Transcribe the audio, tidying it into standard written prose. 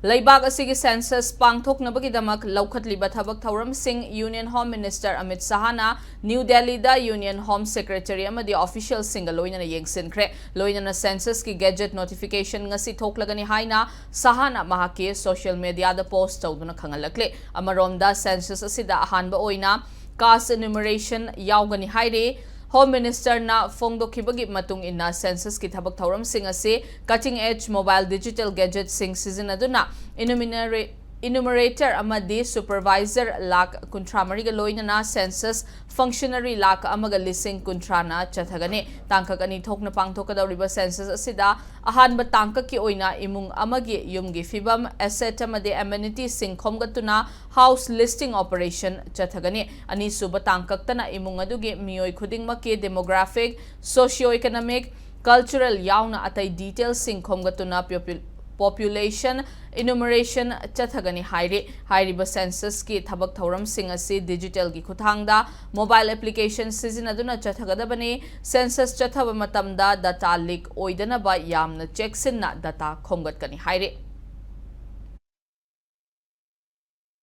Laibak asigi census pangthoknabagidamak laukhatliba thabak thauramsing Union Home Minister Amit Sahana New Delhi da Union Home Secretary amadi official singa loinana yengsinkhre loinana census ki gadget notification ngasi thoklagani haina Sahana mahaki social media da post tawduna khangalakle amaromda census asida ahanba oina caste enumeration yaugani haire Home Minister na phongdokhibagi matung inna census ki thabak thauram sing ase cutting edge mobile digital gadget sing sizinaduna enumerator amadi supervisor lakh kuntramari ga loinana census functionary lakh amaga lising kuntrana chathagane tangkak ani thokna pangthokadawriba census asida ahanba tangkak ki oina imung amagi yumgi fibam asset amade amenity sing khomgatuna house listing operation chathagane ani suba tangkak tana imung adugi miyoi khudingmaki demographic socio-economic cultural yauna atai details sing khomgatuna population enumeration chathagani hairiba census ki thabak thauram sing asi digital gi khuthangda mobile application sizinaduna chathagadabani census chathaba matamda data leak oidana ba yamna checks in na data khomgat kani haire